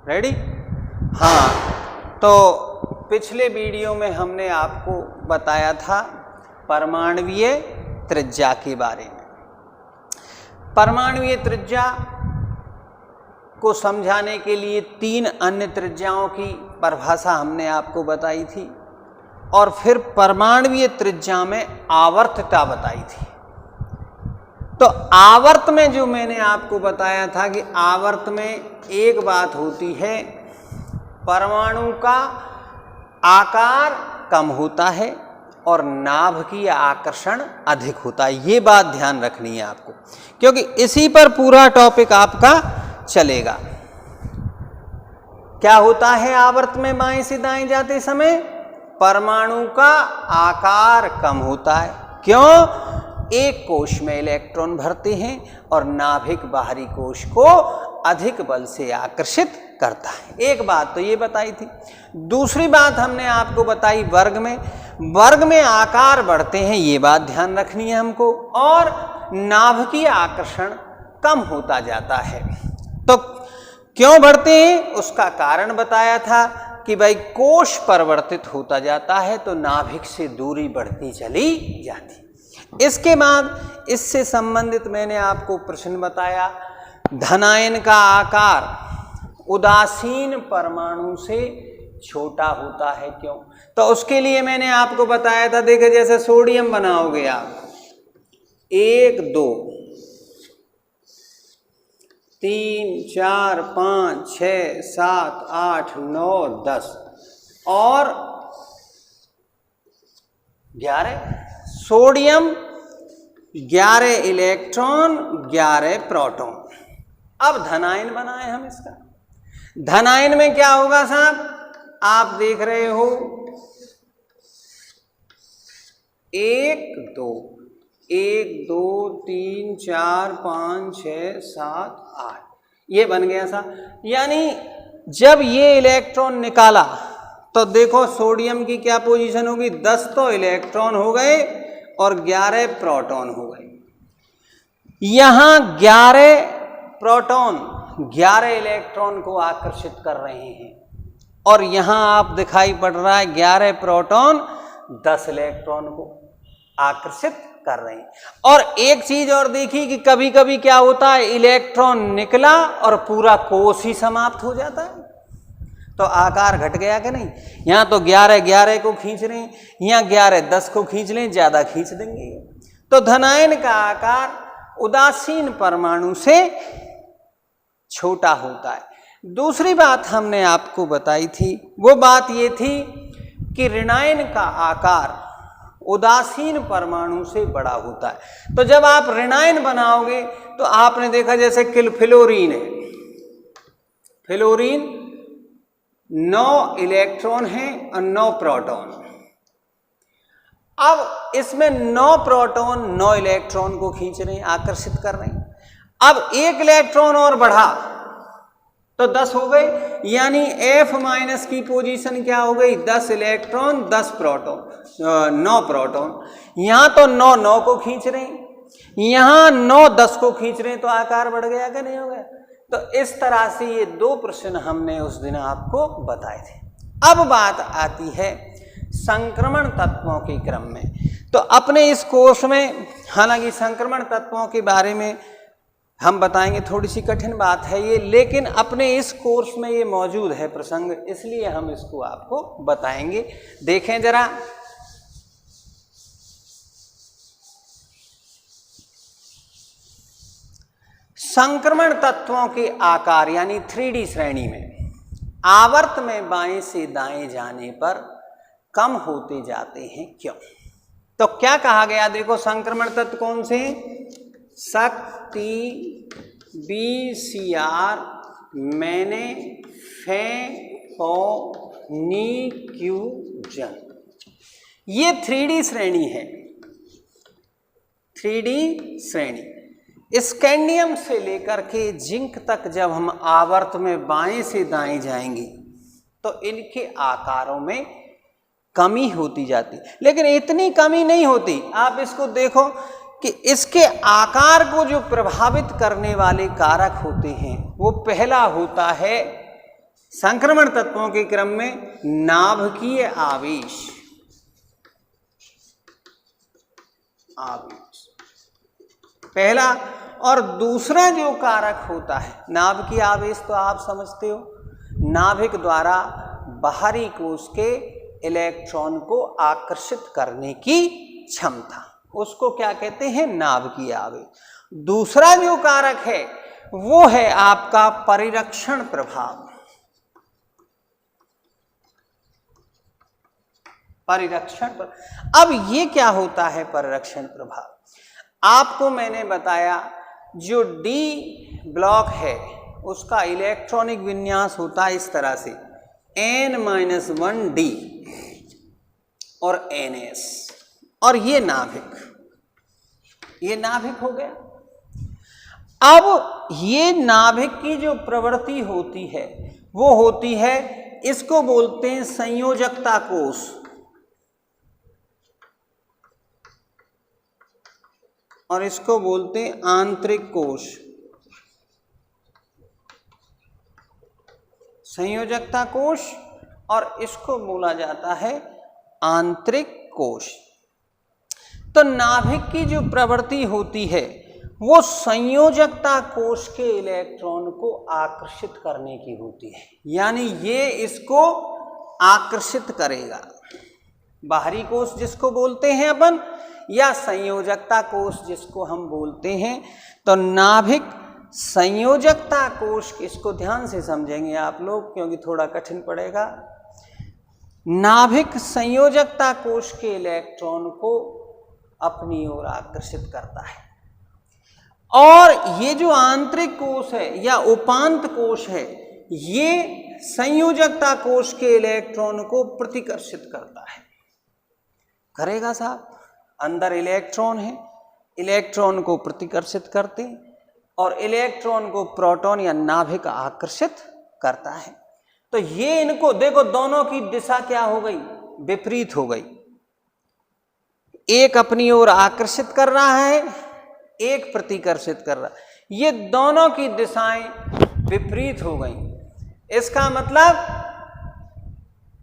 Ready? हाँ, तो पिछले वीडियो में हमने आपको बताया था परमाणुवीय त्रिज्या के बारे में। परमाणुवीय त्रिज्या को समझाने के लिए 3 अन्य त्रिज्याओं की परिभाषा हमने आपको बताई थी और फिर परमाणुवीय त्रिज्या में आवर्तता बताई थी। तो आवर्त में जो मैंने आपको बताया था कि आवर्त में एक बात होती है, परमाणु का आकार कम होता है और नाभिकीय आकर्षण अधिक होता है। ये बात ध्यान रखनी है आपको, क्योंकि इसी पर पूरा टॉपिक आपका चलेगा। क्या होता है आवर्त में बाएं से दाएं जाते समय? परमाणु का आकार कम होता है। क्यों? एक कोश में इलेक्ट्रॉन भरते हैं और नाभिक बाहरी कोश को अधिक बल से आकर्षित करता है। एक बात तो ये बताई थी। दूसरी बात हमने आपको बताई वर्ग में आकार बढ़ते हैं, ये बात ध्यान रखनी है हमको, और नाभिकीय आकर्षण कम होता जाता है। तो क्यों बढ़ते हैं उसका कारण बताया था कि भाई कोश परिवर्तित होता जाता है तो नाभिक से दूरी बढ़ती चली जाती। इसके बाद इससे संबंधित मैंने आपको प्रश्न बताया, धनायन का आकार उदासीन परमाणु से छोटा होता है, क्यों? तो उसके लिए मैंने आपको बताया था, देखिए जैसे सोडियम बनाओगे आप, 1 2 3 4 5 6 7 8 9 10 और 11 सोडियम, 11 इलेक्ट्रॉन 11 प्रोटॉन। अब धनायन बनाए हम इसका। धनायन में क्या होगा साहब? आप देख रहे हो 1 2 1 2 3 4 5 6 7 8, ये बन गया साहब। यानी जब ये इलेक्ट्रॉन निकाला तो देखो सोडियम की क्या पोजीशन होगी? 10 तो इलेक्ट्रॉन हो गए और 11 प्रोटॉन हो गए। यहां 11 प्रोटॉन 11 इलेक्ट्रॉन को आकर्षित कर रहे हैं और यहां आप दिखाई पड़ रहा है 11 प्रोटॉन 10 इलेक्ट्रॉन को आकर्षित कर रहे हैं। और एक चीज और देखी कि कभी कभी क्या होता है, इलेक्ट्रॉन निकला और पूरा कोश ही समाप्त हो जाता है, तो आकार घट गया कि नहीं? यहां तो 11 11 को खींच रहे हैं, यहां 11 10 को खींच लें, ज्यादा खींच देंगे। तो धनायन का आकार उदासीन परमाणु से छोटा होता है। दूसरी बात हमने आपको बताई थी, वो बात ये थी कि ऋणायन का आकार उदासीन परमाणु से बड़ा होता है। तो जब आप ऋणायन बनाओगे तो आपने देखा जैसे फ्लोरीन है, फ्लोरीन 9 इलेक्ट्रॉन है और 9 प्रोटॉन। अब इसमें 9 प्रोटॉन 9 इलेक्ट्रॉन को खींच रहे हैं, आकर्षित कर रहे हैं। अब 1 इलेक्ट्रॉन और बढ़ा तो 10 हो गए, यानी F माइनस की पोजीशन क्या हो गई? 10 इलेक्ट्रॉन 10 प्रोटॉन 9 प्रोटॉन। यहां तो 9 9 को खींच रहे हैं, यहां 9 10 को खींच रहे हैं, तो आकार बढ़ गया क्या नहीं हो गया? तो इस तरह से ये 2 प्रश्न हमने उस दिन आपको बताए थे। अब बात आती है संक्रमण तत्वों के क्रम में। तो अपने इस कोर्स में हालांकि संक्रमण तत्वों के बारे में हम बताएंगे, थोड़ी सी कठिन बात है ये, लेकिन अपने इस कोर्स में ये मौजूद है प्रसंग, इसलिए हम इसको आपको बताएंगे। देखें जरा, संक्रमण तत्वों के आकार यानी 3D श्रेणी में आवर्त में बाएं से दाएं जाने पर कम होते जाते हैं, क्यों? तो क्या कहा गया? देखो संक्रमण तत्व कौन से? शक्ति, BCr, मैंने, फे, फो, नी, क्यू, जन। ये 3D श्रेणी है, 3D श्रेणी। स्कैंडियम से लेकर के जिंक तक जब हम आवर्त में बाएं से दाएं जाएंगे तो इनके आकारों में कमी होती जाती, लेकिन इतनी कमी नहीं होती। आप इसको देखो कि इसके आकार को जो प्रभावित करने वाले कारक होते हैं वो पहला होता है संक्रमण तत्वों के क्रम में नाभिकीय आवेश पहला। और दूसरा जो कारक होता है नाभिकीय आवेश, तो आप समझते हो, नाभिक द्वारा बाहरी कोश के इलेक्ट्रॉन को आकर्षित करने की क्षमता, उसको क्या कहते हैं, नाभिकीय आवेश। दूसरा जो कारक है वो है आपका परिरक्षण प्रभाव। अब ये क्या होता है परिरक्षण प्रभाव? आपको मैंने बताया जो डी ब्लॉक है उसका इलेक्ट्रॉनिक विन्यास होता है इस तरह से N-1D और NS, और ये नाभिक हो गया। अब ये नाभिक की जो प्रवृत्ति होती है वो होती है, इसको बोलते हैं संयोजकता कोश, और इसको बोलते हैं आंतरिक कोश। संयोजकता कोश और इसको बोला जाता है आंतरिक कोश। तो नाभिक की जो प्रवृत्ति होती है वो संयोजकता कोश के इलेक्ट्रॉन को आकर्षित करने की होती है, यानी ये इसको आकर्षित करेगा। बाहरी कोश जिसको बोलते हैं अपन, या संयोजकता कोश जिसको हम बोलते हैं। तो नाभिक संयोजकता कोश, इसको ध्यान से समझेंगे आप लोग क्योंकि थोड़ा कठिन पड़ेगा। नाभिक संयोजकता कोश के इलेक्ट्रॉन को अपनी ओर आकर्षित करता है, और ये जो आंतरिक कोश है या उपांत कोश है ये संयोजकता कोश के इलेक्ट्रॉन को प्रतिकर्षित करता है। करेगा साहब, अंदर इलेक्ट्रॉन है, इलेक्ट्रॉन को प्रतिकर्षित करते और इलेक्ट्रॉन को प्रोटॉन या नाभिक आकर्षित करता है। तो ये इनको देखो, दोनों की दिशा क्या हो गई, विपरीत हो गई। एक अपनी ओर आकर्षित कर रहा है, एक प्रतिकर्षित कर रहा है, ये दोनों की दिशाएं विपरीत हो गई। इसका मतलब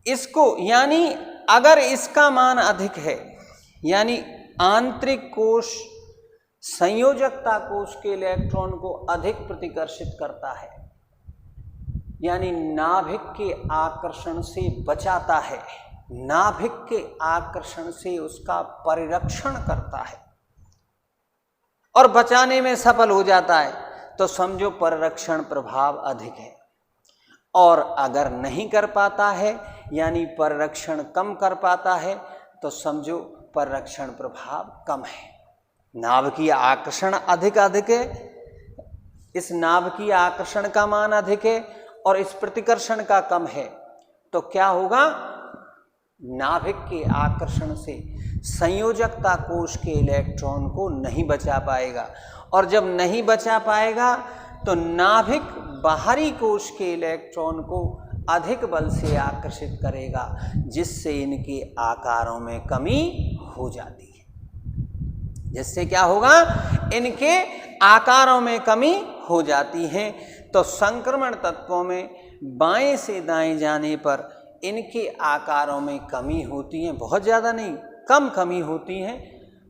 इसको, यानी अगर इसका मान अधिक है, यानी आंतरिक कोश संयोजकता कोश के इलेक्ट्रॉन को अधिक प्रतिकर्षित करता है, यानी नाभिक के आकर्षण से बचाता है, नाभिक के आकर्षण से उसका परिरक्षण करता है और बचाने में सफल हो जाता है, तो समझो परिरक्षण प्रभाव अधिक है। और अगर नहीं कर पाता है, यानी परिरक्षण कम कर पाता है, तो समझो परिरक्षण प्रभाव कम है। नाभिकीय आकर्षण अधिक है, इस नाभिकीय आकर्षण का मान अधिक है और इस प्रतिकर्षण का कम है, तो क्या होगा, नाभिक के आकर्षण से संयोजकता कोश के इलेक्ट्रॉन को नहीं बचा पाएगा, और जब नहीं बचा पाएगा तो नाभिक बाहरी कोश के इलेक्ट्रॉन को अधिक बल से आकर्षित करेगा, जिससे इनके आकारों में कमी हो जाती है। जिससे क्या होगा, इनके आकारों में कमी हो जाती है। तो संक्रमण तत्वों में बाएं से दाएं जाने पर इनके आकारों में कमी होती है, बहुत ज़्यादा नहीं, कम कमी होती है,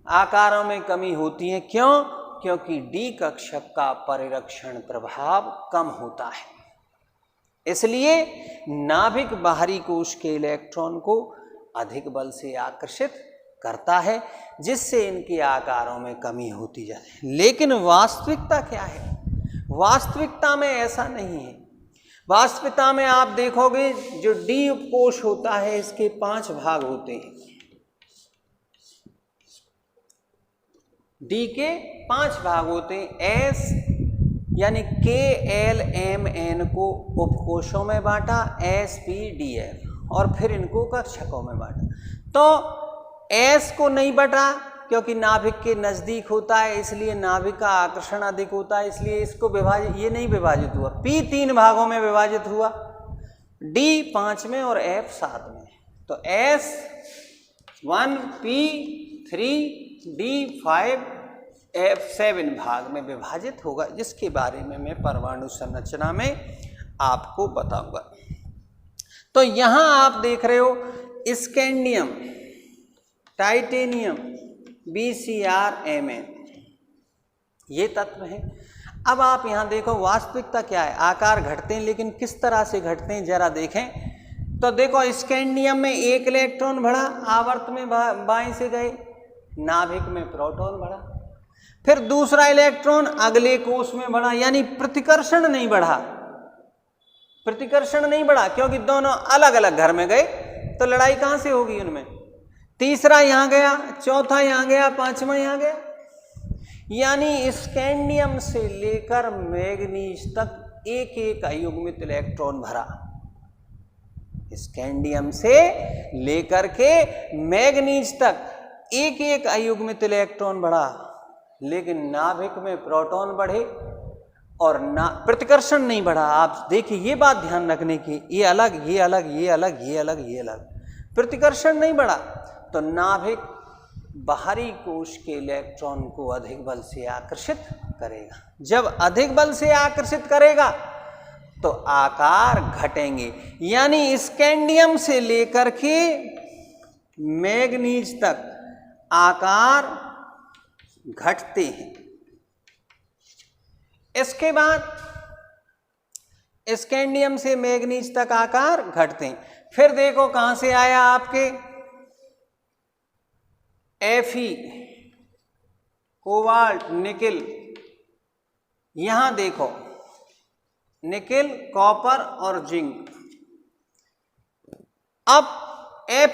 आकारों में कमी होती है। क्यों? क्योंकि डी कक्षक का परिरक्षण प्रभाव कम होता है, इसलिए नाभिक बाहरी कोश के इलेक्ट्रॉन को अधिक बल से आकर्षित करता है, जिससे इनके आकारों में कमी होती जाती है। लेकिन वास्तविकता क्या है? वास्तविकता में ऐसा नहीं है। वास्तविकता में आप देखोगे जो डी उपकोश होता है इसके 5 भाग होते हैं। डी के 5 भाग होते हैं। एस यानी KLMN को उपकोशों में बांटा, SPDF, और फिर इनको कक्षकों में बांटा। तो S को नहीं बांटा क्योंकि नाभिक के नज़दीक होता है, इसलिए नाभिक का आकर्षण अधिक होता है, इसलिए इसको विभाजित, ये नहीं विभाजित हुआ। P 3 भागों में विभाजित हुआ, D 5 में और F 7 में। तो S 1 P 3 D 5 F 7 भाग में विभाजित होगा, जिसके बारे में मैं परमाणु संरचना में आपको बताऊंगा। तो यहां आप देख रहे हो स्कैंडियम, टाइटेनियम, BCr, Mn, ये तत्व है। अब आप यहां देखो वास्तविकता क्या है, आकार घटते हैं, लेकिन किस तरह से घटते हैं जरा देखें। तो देखो स्कैंडियम में एक इलेक्ट्रॉन बढ़ा, आवर्त में बाएं से गए, नाभिक में प्रोटॉन बढ़ा, फिर दूसरा इलेक्ट्रॉन अगले कोष में बढ़ा, यानी प्रतिकर्षण नहीं बढ़ा, प्रतिकर्षण नहीं बढ़ा, क्योंकि दोनों अलग अलग घर में गए तो लड़ाई कहां से होगी उनमें। तीसरा यहां गया, चौथा यहां गया, पांचवा यहां गया, यानी स्कैंडियम से लेकर मैग्नीज तक एक एक अयुग्मित इलेक्ट्रॉन भरा। स्कैंडियम से लेकर के मैग्नीज तक एक एक अयुग्मित इलेक्ट्रॉन बढ़ा, लेकिन नाभिक में प्रोटॉन बढ़े और ना प्रतिकर्षण नहीं बढ़ा। आप देखिए ये बात ध्यान रखने की, ये अलग, ये अलग, ये अलग, ये अलग, ये अलग, प्रतिकर्षण नहीं बढ़ा। तो नाभिक बाहरी कोश के इलेक्ट्रॉन को अधिक बल से आकर्षित करेगा। जब अधिक बल से आकर्षित करेगा तो आकार घटेंगे, यानी स्कैंडियम से लेकर के मैग्नीज तक आकार घटते हैं। इसके बाद स्कैंडियम से मैग्नीज तक आकार घटते हैं। फिर देखो कहां से आया आपके Fe, कोबाल्ट, निकिल, यहां देखो निकिल, कॉपर और जिंक। अब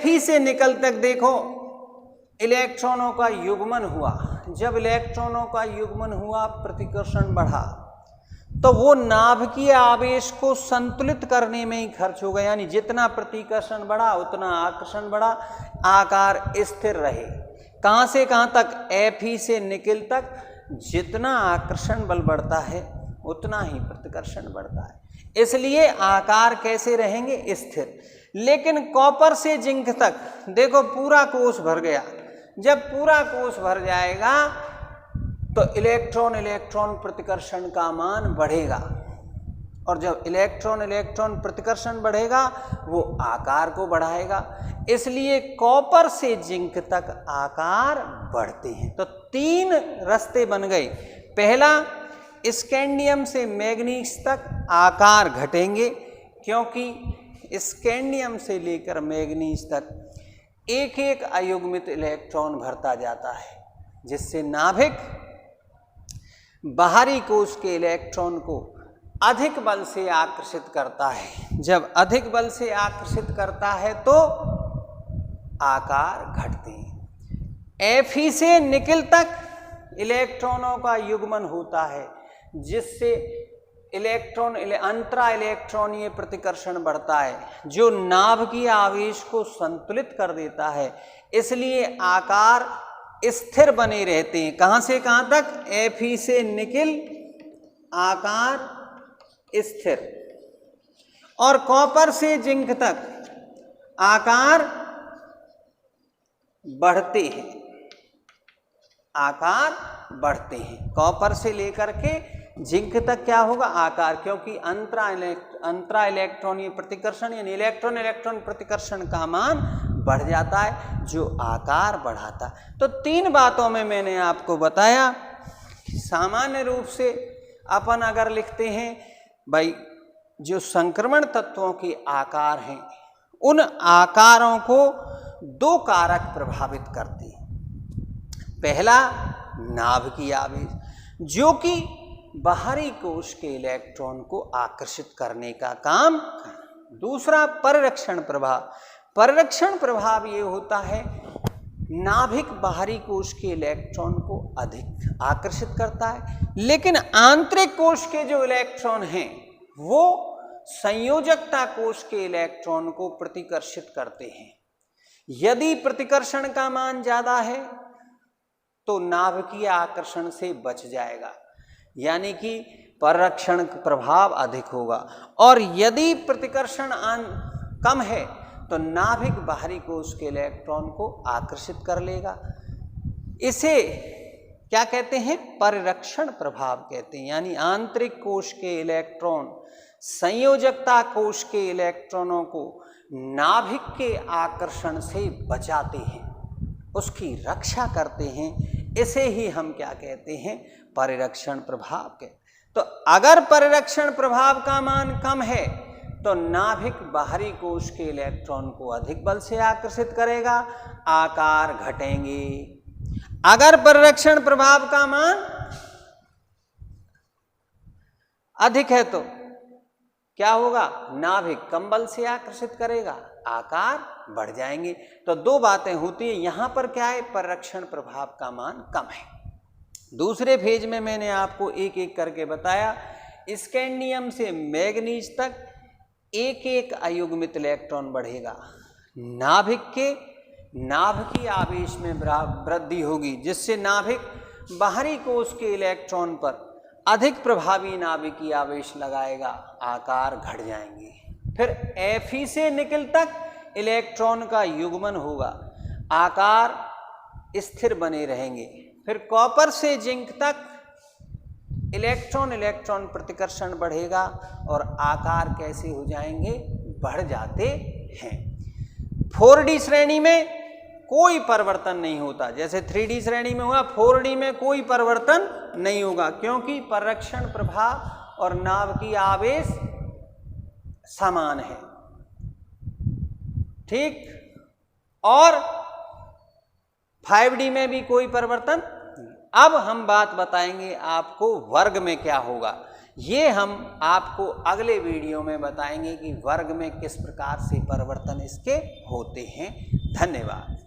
Fe से निकल तक देखो इलेक्ट्रॉनों का युग्मन हुआ। जब इलेक्ट्रॉनों का युग्मन हुआ, प्रतिकर्षण बढ़ा, तो वो नाभिकीय आवेश को संतुलित करने में ही खर्च हो गया, यानी जितना प्रतिकर्षण बढ़ा उतना आकर्षण बढ़ा, आकार स्थिर रहे। कहां से कहां तक, Fe से निकिल तक जितना आकर्षण बल बढ़ता है उतना ही प्रतिकर्षण बढ़ता है, इसलिए आकार कैसे रहेंगे, स्थिर। लेकिन कॉपर से जिंक तक देखो पूरा कोष भर गया। जब पूरा कोष भर जाएगा तो इलेक्ट्रॉन इलेक्ट्रॉन प्रतिकर्षण का मान बढ़ेगा, और जब इलेक्ट्रॉन इलेक्ट्रॉन प्रतिकर्षण बढ़ेगा वो आकार को बढ़ाएगा, इसलिए कॉपर से जिंक तक आकार बढ़ते हैं। तो तीन रास्ते बन गए। पहला, स्कैंडियम से मैग्नीज तक आकार घटेंगे, क्योंकि स्कैंडियम से लेकर मैग्नीज तक एक एक अयुग्मित इलेक्ट्रॉन भरता जाता है, जिससे नाभिक बाहरी कोश के इलेक्ट्रॉन को अधिक बल से आकर्षित करता है। जब अधिक बल से आकर्षित करता है तो आकार घटते हैं। Fe से निकिल तक इलेक्ट्रॉनों का युग्मन होता है, जिससे इलेक्ट्रॉन अंतरा इलेक्ट्रॉनीय प्रतिकर्षण बढ़ता है, जो नाभिकीय आवेश को संतुलित कर देता है, इसलिए आकार स्थिर बने रहते हैं। कहां से कहां तक, Fe से निकिल आकार स्थिर, और कॉपर से जिंक तक आकार बढ़ते हैं, आकार बढ़ते हैं। कॉपर से लेकर के जिंक तक क्या होगा, आकार, क्योंकि अंतरा इलेक्ट्रॉनीय प्रतिकर्षण यानी इलेक्ट्रॉन इलेक्ट्रॉन प्रतिकर्षण का मान बढ़ जाता है, जो आकार बढ़ाता है। तो तीन बातों में मैंने आपको बताया कि सामान्य रूप से अपन अगर लिखते हैं भाई, जो संक्रमण तत्वों के आकार हैं उन आकारों को दो कारक प्रभावित करते हैं। पहला, नाभिकीय आवेश, जो कि बाहरी कोश के इलेक्ट्रॉन को आकर्षित करने का काम। दूसरा, परिरक्षण प्रभाव। परिरक्षण प्रभाव ये होता है, नाभिक बाहरी कोश के इलेक्ट्रॉन को अधिक आकर्षित करता है, लेकिन आंतरिक कोश के जो इलेक्ट्रॉन हैं वो संयोजकता कोश के इलेक्ट्रॉन को प्रतिकर्षित करते हैं। यदि प्रतिकर्षण का मान ज्यादा है तो नाभिकीय आकर्षण से बच जाएगा, यानी कि परिरक्षण प्रभाव अधिक होगा, और यदि प्रतिकर्षण कम है तो नाभिक बाहरी कोश के इलेक्ट्रॉन को आकर्षित कर लेगा। इसे क्या कहते हैं, परिरक्षण प्रभाव कहते हैं, यानी आंतरिक कोश के इलेक्ट्रॉन संयोजकता कोश के इलेक्ट्रॉनों को नाभिक के आकर्षण से बचाते हैं, उसकी रक्षा करते हैं। इसे ही हम क्या कहते हैं? परिरक्षण प्रभाव के। तो अगर परिरक्षण प्रभाव का मान कम है तो नाभिक बाहरी कोश के इलेक्ट्रॉन को अधिक बल से आकर्षित करेगा, आकार घटेंगे। अगर परिरक्षण प्रभाव का मान अधिक है तो क्या होगा? नाभिक कम बल से आकर्षित करेगा, आकार बढ़ जाएंगे। तो दो बातें होती है। यहां पर क्या है? परिरक्षण प्रभाव का मान कम है। दूसरे फेज में मैंने आपको एक एक करके बताया। स्कैंडियम से मैग्नीज तक एक एक अयुग्मित इलेक्ट्रॉन बढ़ेगा। नाभिकीय आवेश में वृद्धि होगी, जिससे नाभिक बाहरी कोश के इलेक्ट्रॉन पर अधिक प्रभावी नाभिकीय आवेश लगाएगा, आकार घट जाएंगे। फिर Fe से निकल तक इलेक्ट्रॉन का युग्मन होगा, आकार स्थिर बने रहेंगे। फिर कॉपर से जिंक तक इलेक्ट्रॉन प्रतिकर्षण बढ़ेगा और आकार कैसे हो जाएंगे? बढ़ जाते हैं। 4D श्रेणी में कोई परिवर्तन नहीं होता, जैसे 3D श्रेणी में हुआ, 4D में कोई परिवर्तन नहीं होगा, क्योंकि परिरक्षण प्रभाव और नाभिकीय आवेश समान है। ठीक। और 5D में भी कोई परिवर्तन। अब हम बात बताएंगे आपको वर्ग में क्या होगा। ये हम आपको अगले वीडियो में बताएंगे कि वर्ग में किस प्रकार से परिवर्तन इसके होते हैं। धन्यवाद।